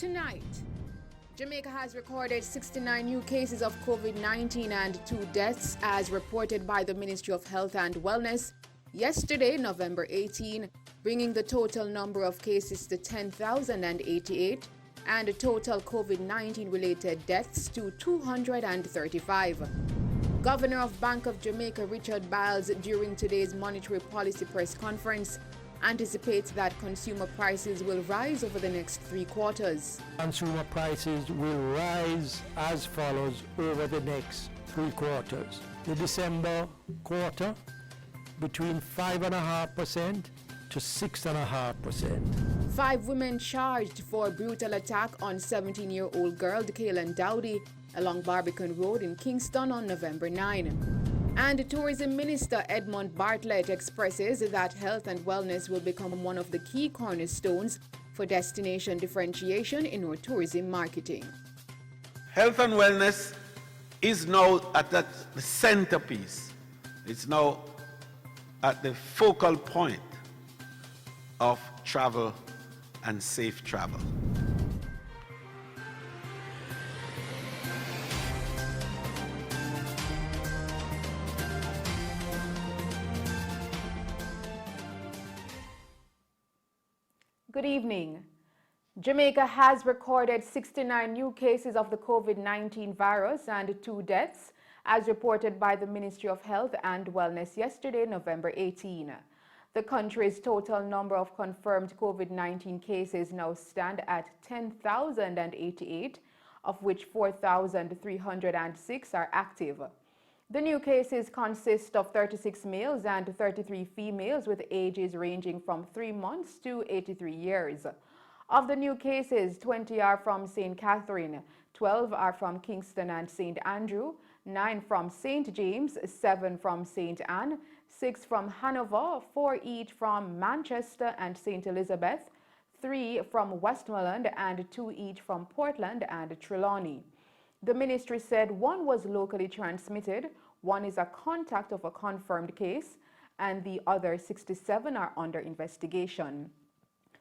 Tonight, Jamaica has recorded 69 new cases of COVID-19 and 2 deaths as reported by the Ministry of Health and Wellness yesterday, November 18, bringing the total number of cases to 10,088 and the total COVID-19 related deaths to 235. Governor of Bank of Jamaica Richard Biles, during today's monetary policy press conference, anticipates that consumer prices will rise over the next 3 quarters. Consumer prices will rise as follows over the next 3 quarters. The December quarter between 5.5% to 6.5%. 5 women charged for brutal attack on 17-year-old girl Kaylin Dowdy along Barbican Road in Kingston on November 9. And Tourism Minister Edmund Bartlett expresses that health and wellness will become one of the key cornerstones for destination differentiation in our tourism marketing. Health and wellness is now at the centerpiece. It's now at the focal point of travel and safe travel. Good evening. Jamaica has recorded 69 new cases of the COVID-19 virus and 2 deaths, as reported by the Ministry of Health and Wellness yesterday, November 18. The country's total number of confirmed COVID-19 cases now stand at 10,088, of which 4,306 are active. The new cases consist of 36 males and 33 females with ages ranging from 3 months to 83 years. Of the new cases, 20 are from St. Catherine, 12 are from Kingston and St. Andrew, 9 from St. James, 7 from St. Anne, 6 from Hanover, 4 each from Manchester and St. Elizabeth, 3 from Westmoreland and 2 each from Portland and Trelawney. The ministry said 1 was locally transmitted, 1 is a contact of a confirmed case, and the other 67 are under investigation.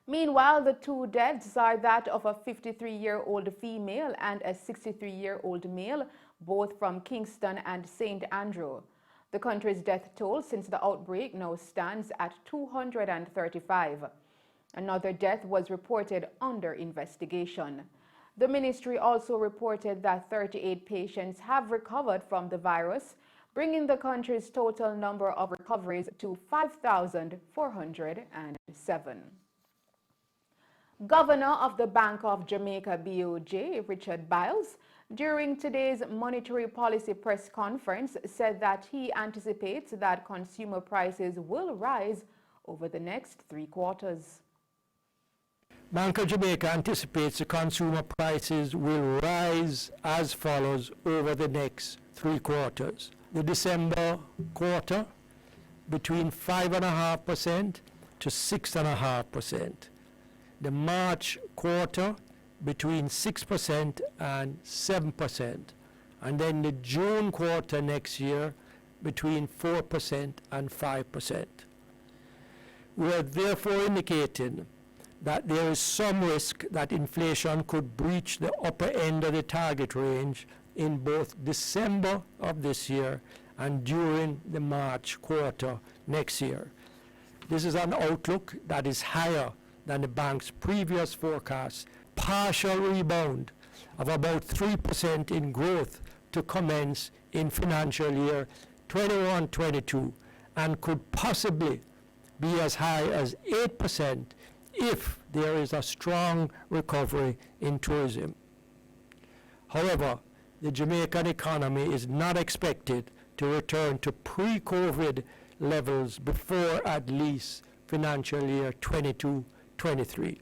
Meanwhile, the 2 deaths are that of a 53-year-old female and a 63-year-old male, both from Kingston and St. Andrew. The country's death toll since the outbreak now stands at 235. Another death was reported under investigation. The ministry also reported that 38 patients have recovered from the virus, bringing the country's total number of recoveries to 5,407. Governor of the Bank of Jamaica BOJ, Richard Biles, during today's monetary policy press conference said that he anticipates that consumer prices will rise over the next 3 quarters. Bank of Jamaica anticipates the consumer prices will rise as follows over the next 3 quarters. The December quarter between 5.5% to 6.5%. The March quarter between 6% and 7%. And then the June quarter next year between 4% and 5%. We are therefore indicating that there is some risk that inflation could breach the upper end of the target range in both December of this year and during the March quarter next year. This is an outlook that is higher than the bank's previous forecast. Partial rebound of about 3% in growth to commence in financial year 21-22 and could possibly be as high as 8% if there is a strong recovery in tourism. However, the Jamaican economy is not expected to return to pre-COVID levels before at least financial year 22-23.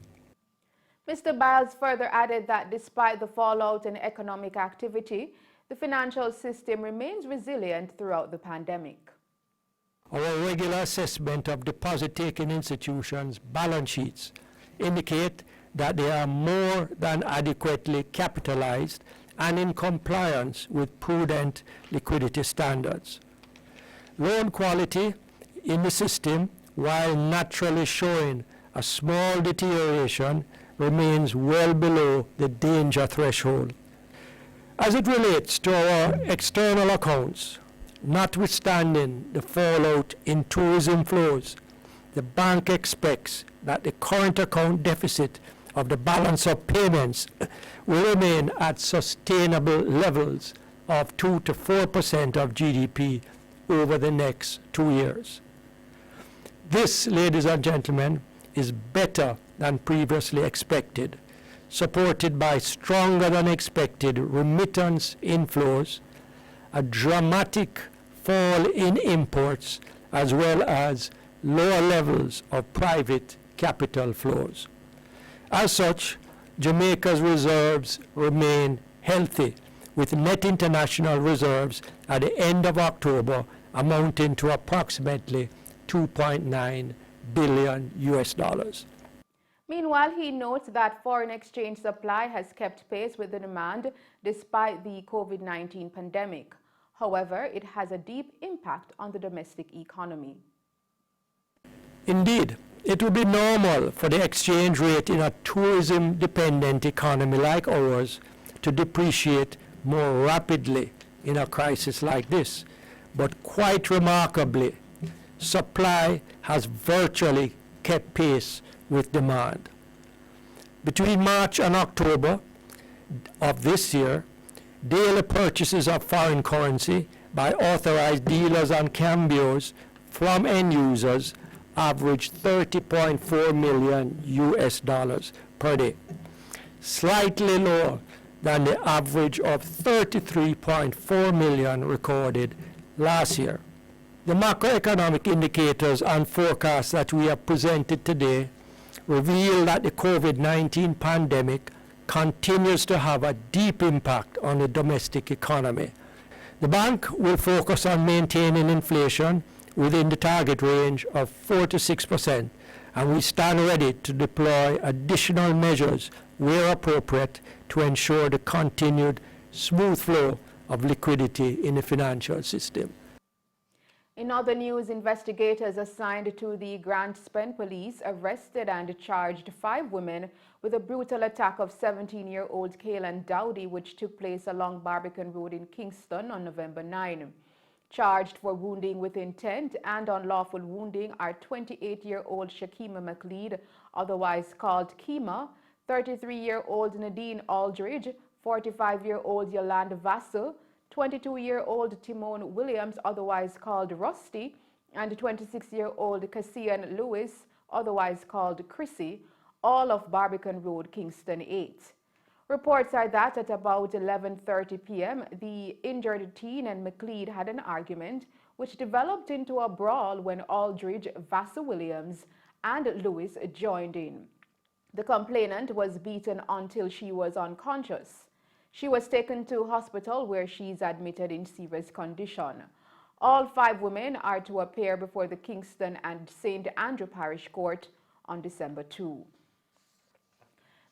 Mr. Biles further added that despite the fallout in economic activity, the financial system remains resilient throughout the pandemic. Our regular assessment of deposit-taking institutions' balance sheets indicate that they are more than adequately capitalized and in compliance with prudent liquidity standards. Loan quality in the system, while naturally showing a small deterioration, remains well below the danger threshold. As it relates to our external accounts, notwithstanding the fallout in tourism flows, the bank expects that the current account deficit of the balance of payments will remain at sustainable levels of 2 to 4% of GDP over the next 2 years. This, ladies and gentlemen, is better than previously expected, supported by stronger than expected remittance inflows, a dramatic fall in imports, as well as lower levels of private capital flows. As such, Jamaica's reserves remain healthy, with net international reserves at the end of October amounting to approximately $2.9 billion US dollars. Meanwhile, he notes that foreign exchange supply has kept pace with the demand despite the COVID-19 pandemic. However, it has a deep impact on the domestic economy. Indeed, it would be normal for the exchange rate in a tourism-dependent economy like ours to depreciate more rapidly in a crisis like this. But quite remarkably, supply has virtually kept pace with demand. Between March and October of this year, daily purchases of foreign currency by authorized dealers and cambios from end users averaged 30.4 million US dollars per day, slightly lower than the average of 33.4 million recorded last year. The macroeconomic indicators and forecasts that we have presented today reveal that the COVID-19 pandemic continues to have a deep impact on the domestic economy. The bank will focus on maintaining inflation within the target range of 4 to 6%, and we stand ready to deploy additional measures where appropriate to ensure the continued smooth flow of liquidity in the financial system. In other news, investigators assigned to the Grand Spend Police arrested and charged 5 women with a brutal attack of 17-year-old Kaylin Dowdy, which took place along Barbican Road in Kingston on November 9. Charged for wounding with intent and unlawful wounding are 28-year-old Shakima McLeod, otherwise called Kima, 33-year-old Nadine Aldridge, 45-year-old Yolanda Vassell, 22-year-old Timon Williams, otherwise called Rusty, and 26-year-old Cassian Lewis, otherwise called Chrissy, all of Barbican Road, Kingston 8. Reports are that at about 11:30 p.m., the injured teen and McLeod had an argument which developed into a brawl when Aldridge, Vassell Williams, and Lewis joined in. The complainant was beaten until she was unconscious. She was taken to hospital where she is admitted in serious condition. All 5 women are to appear before the Kingston and St. Andrew Parish Court on December 2.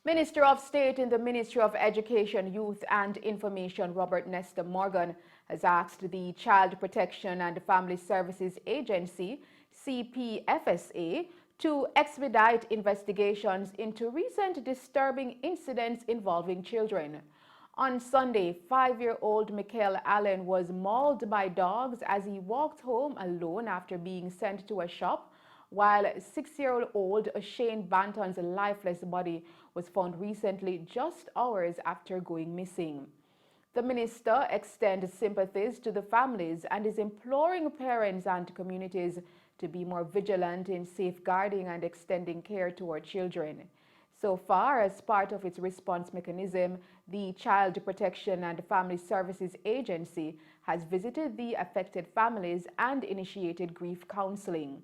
Minister of State in the Ministry of Education, Youth and Information, Robert Nestor Morgan, has asked the Child Protection and Family Services Agency, CPFSA, to expedite investigations into recent disturbing incidents involving children. On Sunday, 5-year-old Michael Allen was mauled by dogs as he walked home alone after being sent to a shop, while 6-year-old Shane Banton's lifeless body was found recently just hours after going missing. The minister extends sympathies to the families and is imploring parents and communities to be more vigilant in safeguarding and extending care to our children. So far, as part of its response mechanism, the Child Protection and Family Services Agency has visited the affected families and initiated grief counseling.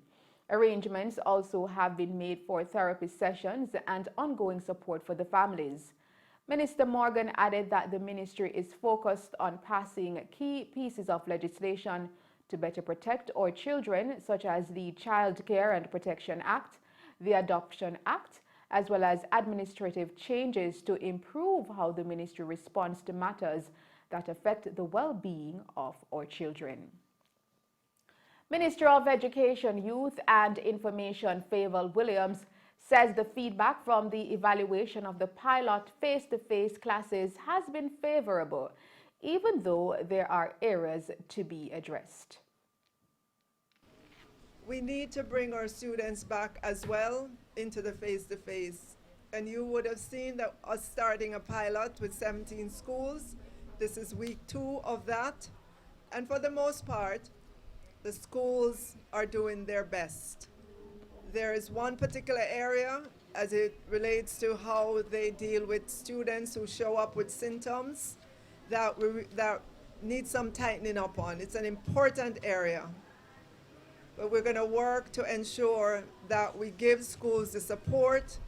Arrangements also have been made for therapy sessions and ongoing support for the families. Minister Morgan added that the ministry is focused on passing key pieces of legislation to better protect our children, such as the Child Care and Protection Act, the Adoption Act, as well as administrative changes to improve how the ministry responds to matters that affect the well-being of our children. Minister of Education, Youth and Information Favour Williams says the feedback from the evaluation of the pilot face-to-face classes has been favorable, even though there are areas to be addressed. We need to bring our students back as well into the face-to-face. And you would have seen that us starting a pilot with 17 schools. This is week 2 of that. And for the most part, the schools are doing their best. There is one particular area as it relates to how they deal with students who show up with symptoms that need some tightening up on. It's an important area. But we're going to work to ensure that we give schools the support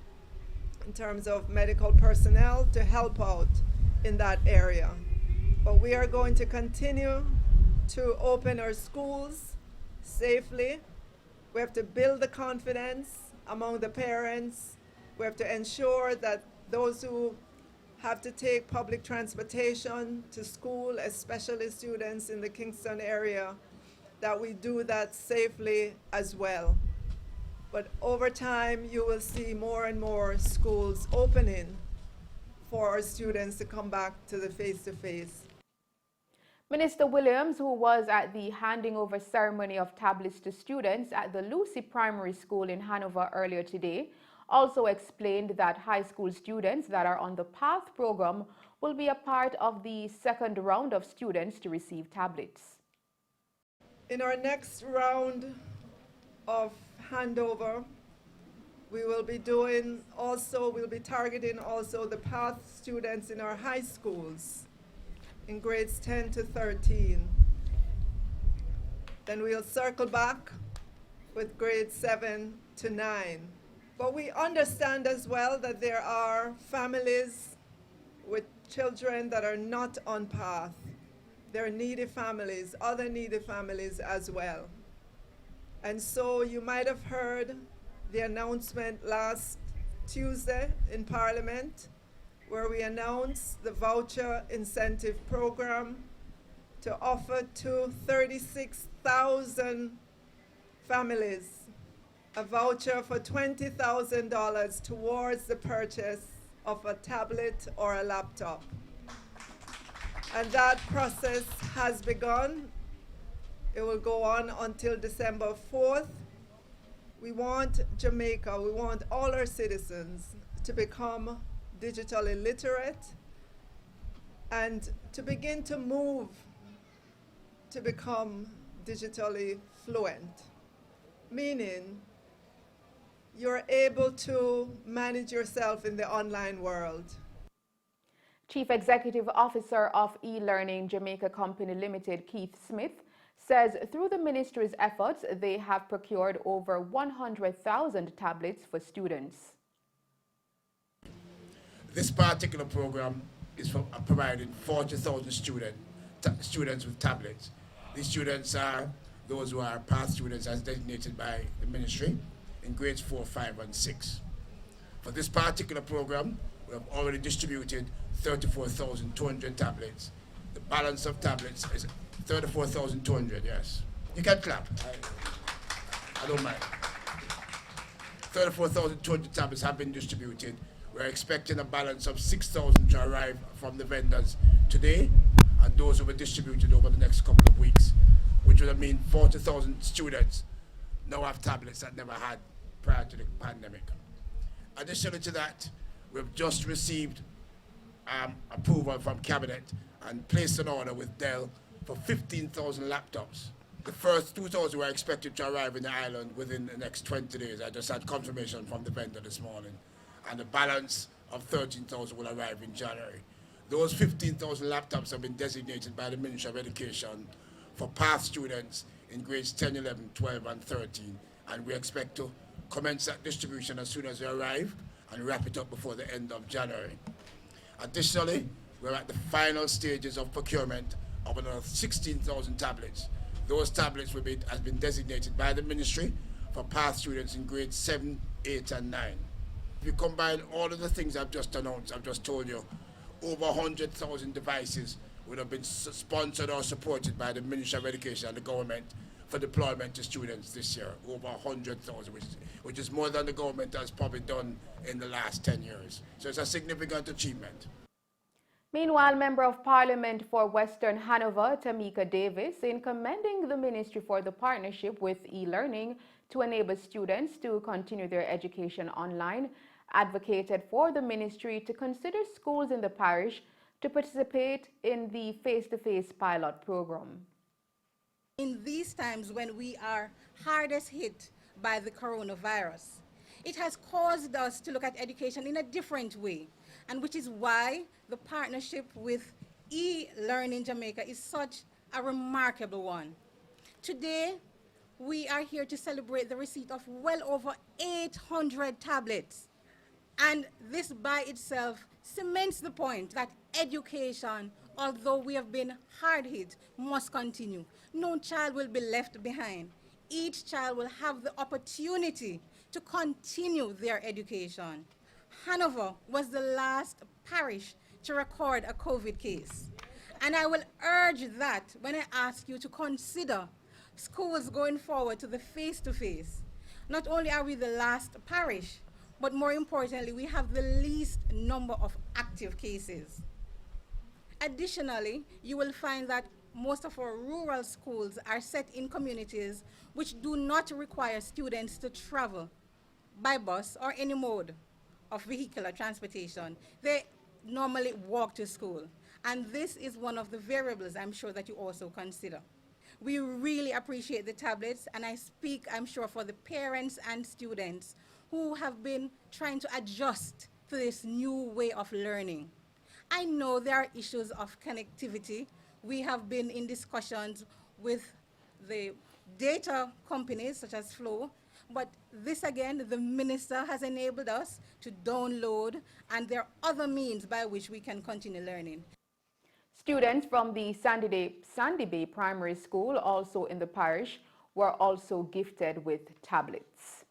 in terms of medical personnel to help out in that area. But we are going to continue to open our schools safely. We have to build the confidence among the parents. We have to ensure that those who have to take public transportation to school, especially students in the Kingston area, that we do that safely as well. But over time, you will see more and more schools opening for our students to come back to the face-to-face. Minister Williams, who was at the handing over ceremony of tablets to students at the Lucy Primary School in Hanover earlier today, also explained that high school students that are on the PATH program will be a part of the second round of students to receive tablets. In our next round of handover, we'll be targeting also the PATH students in our high schools in grades 10 to 13. Then we'll circle back with grades 7 to 9. But we understand as well that there are families with children that are not on PATH. There are needy families, other needy families as well. And so you might have heard the announcement last Tuesday in Parliament, where we announced the voucher incentive program to offer to 36,000 families a voucher for $20,000 towards the purchase of a tablet or a laptop. And that process has begun. It will go on until December 4th. We want Jamaica, we want all our citizens to become digitally literate and to begin to move to become digitally fluent, meaning you're able to manage yourself in the online world. Chief Executive Officer of E-Learning Jamaica Company Limited, Keith Smith, says through the ministry's efforts, they have procured over 100,000 tablets for students. This particular program is for providing 40,000 students with tablets. These students are those who are PATH students as designated by the ministry in grades 4, 5, and 6. For this particular program, we have already distributed 34,200 tablets. The balance of tablets is 34,200, yes. You can clap. I don't mind. 34,200 tablets have been distributed. We're expecting a balance of 6,000 to arrive from the vendors today, and those will be distributed over the next couple of weeks, which would mean 40,000 students now have tablets that never had prior to the pandemic. Additionally to that, we've just received approval from Cabinet and placed an order with Dell for 15,000 laptops. The first 2,000 were expected to arrive in the island within the next 20 days. I just had confirmation from the vendor this morning. And the balance of 13,000 will arrive in January. Those 15,000 laptops have been designated by the Ministry of Education for PATH students in grades 10, 11, 12, and 13. And we expect to commence that distribution as soon as they arrive and wrap it up before the end of January. Additionally, we're at the final stages of procurement of another 16,000 tablets. Those tablets has been designated by the ministry for PATH students in grades 7, 8, and 9. If you combine all of the things I've just announced, I've just told you, over 100,000 devices would have been sponsored or supported by the Ministry of Education and the government for deployment to students this year, over 100,000, which is more than the government has probably done in the last 10 years. So it's a significant achievement. Meanwhile, Member of Parliament for Western Hanover, Tamika Davis, in commending the Ministry for the partnership with e-learning to enable students to continue their education online, advocated for the ministry to consider schools in the parish to participate in the face-to-face pilot program. In these times when we are hardest hit by the coronavirus, it has caused us to look at education in a different way, and which is why the partnership with e-learning Jamaica is such a remarkable one. Today, we are here to celebrate the receipt of well over 800 tablets. And this by itself cements the point that education, although we have been hard hit, must continue. No child will be left behind. Each child will have the opportunity to continue their education. Hanover was the last parish to record a COVID case. And I will urge that when I ask you to consider schools going forward to the face-to-face. Not only are we the last parish, but more importantly, we have the least number of active cases. Additionally, you will find that most of our rural schools are set in communities which do not require students to travel by bus or any mode of vehicular transportation. They normally walk to school. And this is one of the variables I'm sure that you also consider. We really appreciate the tablets, and I speak, I'm sure, for the parents and students who have been trying to adjust to this new way of learning. I know there are issues of connectivity. We have been in discussions with the data companies such as Flow, but this again, the minister has enabled us to download, and there are other means by which we can continue learning. Students from the Sandy Bay Primary School, also in the parish, were also gifted with tablets.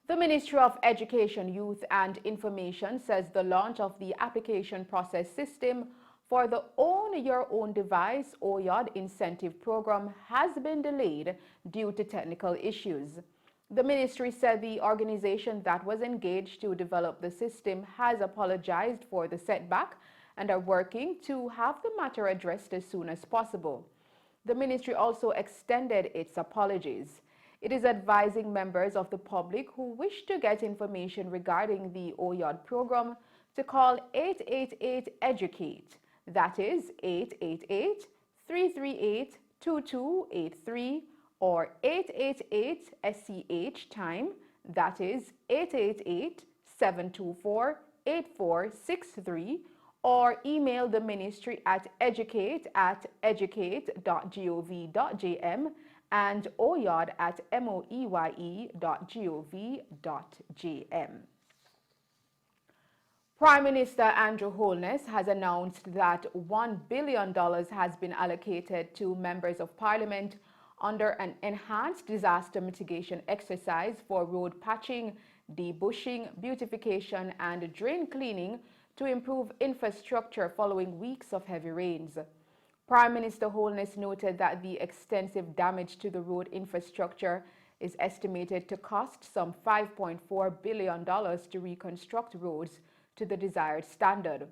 The Ministry of Education, Youth and Information says the launch of the application process system for the Own Your Own Device OYOD incentive program has been delayed due to technical issues. The ministry said the organization that was engaged to develop the system has apologized for the setback and are working to have the matter addressed as soon as possible. The ministry also extended its apologies. It is advising members of the public who wish to get information regarding the OYOD program to call 888-EDUCATE. That is 888-338-2283 or 888-SCH-TIME. That is 888-724-8463. Or email the ministry at educate@educate.gov.jm and oyod@moeye.gov.jm. Prime Minister Andrew Holness has announced that $1 billion has been allocated to members of Parliament under an enhanced disaster mitigation exercise for road patching, debushing, beautification and drain cleaning to improve infrastructure following weeks of heavy rains. Prime Minister Holness noted that the extensive damage to the road infrastructure is estimated to cost some $5.4 billion to reconstruct roads to the desired standard.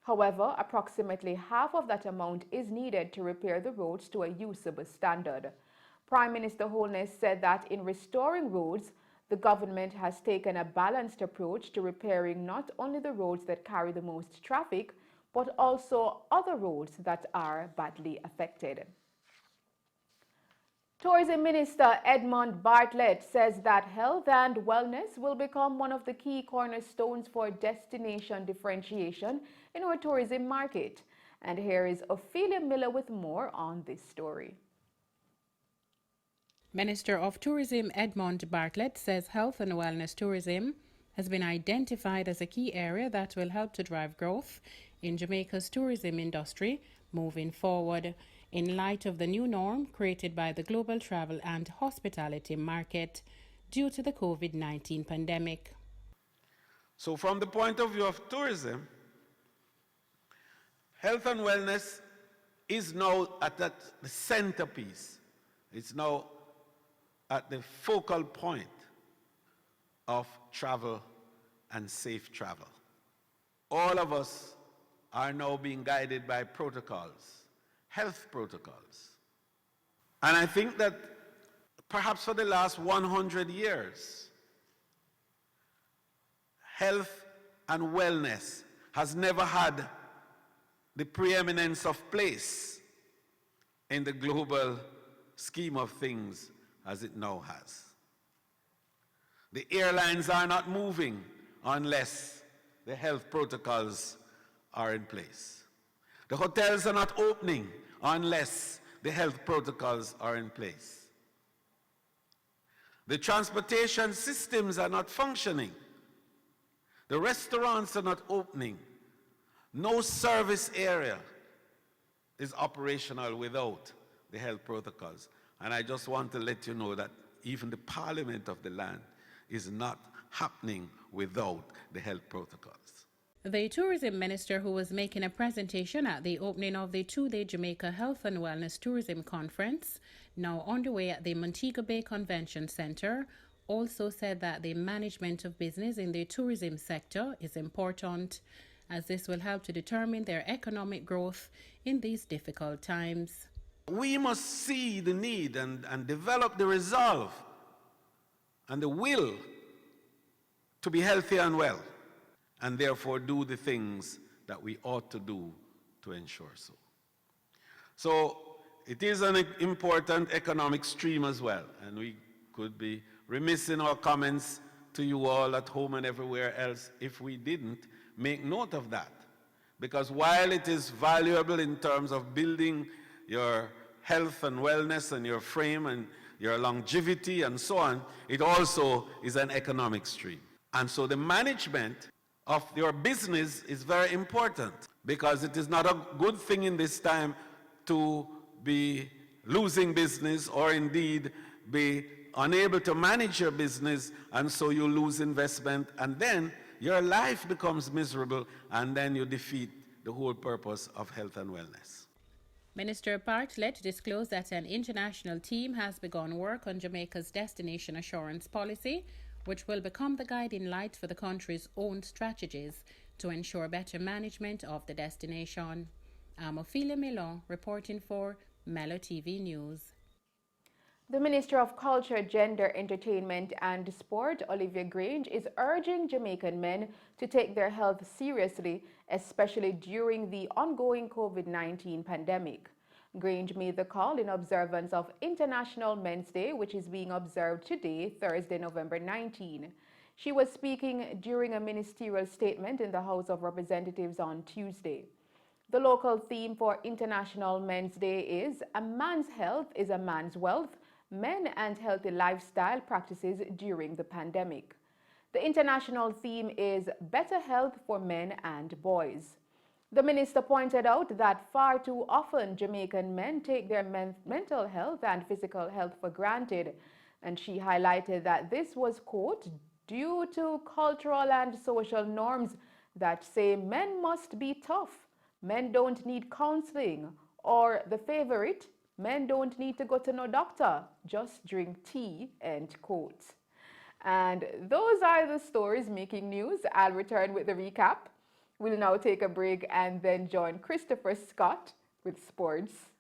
However, approximately half of that amount is needed to repair the roads to a usable standard. Prime Minister Holness said that in restoring roads, the government has taken a balanced approach to repairing not only the roads that carry the most traffic, but also other roads that are badly affected. Tourism Minister Edmund Bartlett says that health and wellness will become one of the key cornerstones for destination differentiation in our tourism market. And here is Ophelia Miller with more on this story. Minister of Tourism Edmund Bartlett says health and wellness tourism has been identified as a key area that will help to drive growth in Jamaica's tourism industry moving forward in light of the new norm created by the global travel and hospitality market due to the COVID-19 pandemic. So from the point of view of tourism, health and wellness is now at the centerpiece It's now at the focal point of travel and safe travel. All of us are now being guided by protocols, health protocols. And I think that perhaps for the last 100 years, health and wellness has never had the preeminence of place in the global scheme of things as it now has. The airlines are not moving unless the health protocols are in place. The hotels are not opening unless the health protocols are in place. The transportation systems are not functioning. The restaurants are not opening. No service area is operational without the health protocols. And I just want to let you know that even the parliament of the land is not happening without the health protocols. The tourism minister, who was making a presentation at the opening of the two-day Jamaica Health and Wellness Tourism Conference, now underway at the Montego Bay Convention Center, also said that the management of business in the tourism sector is important, as this will help to determine their economic growth in these difficult times. We must see the need and develop the resolve and the will to be healthy and well, and therefore do the things that we ought to do to ensure so. So it is an important economic stream as well, and we could be remiss in our comments to you all at home and everywhere else if we didn't make note of that. Because while it is valuable in terms of building your health and wellness and your frame and your longevity and so on, it also is an economic stream. And so the management of your business is very important, because it is not a good thing in this time to be losing business or indeed be unable to manage your business, and so you lose investment, and then your life becomes miserable, and then you defeat the whole purpose of health and wellness. Minister Bartlett disclosed that an international team has begun work on Jamaica's destination assurance policy, which will become the guiding light for the country's own strategies to ensure better management of the destination. I'm Ophelia Mello, reporting for Mello TV News. The Minister of Culture, Gender, Entertainment and Sport, Olivia Grange, is urging Jamaican men to take their health seriously, especially during the ongoing COVID-19 pandemic. Grange made the call in observance of International Men's Day, which is being observed today, Thursday, November 19. She was speaking during a ministerial statement in the House of Representatives on Tuesday. The local theme for International Men's Day is "A man's health is a man's wealth, men and healthy lifestyle practices during the pandemic." The international theme is "Better Health for Men and Boys." The minister pointed out that far too often Jamaican men take their mental health and physical health for granted, and she highlighted that this was, quote, due to cultural and social norms that say men must be tough, men don't need counseling, or the favorite, men don't need to go to no doctor, just drink tea, end quote. And those are the stories making news. I'll return with the recap. We'll now take a break and then join Christopher Scott with sports.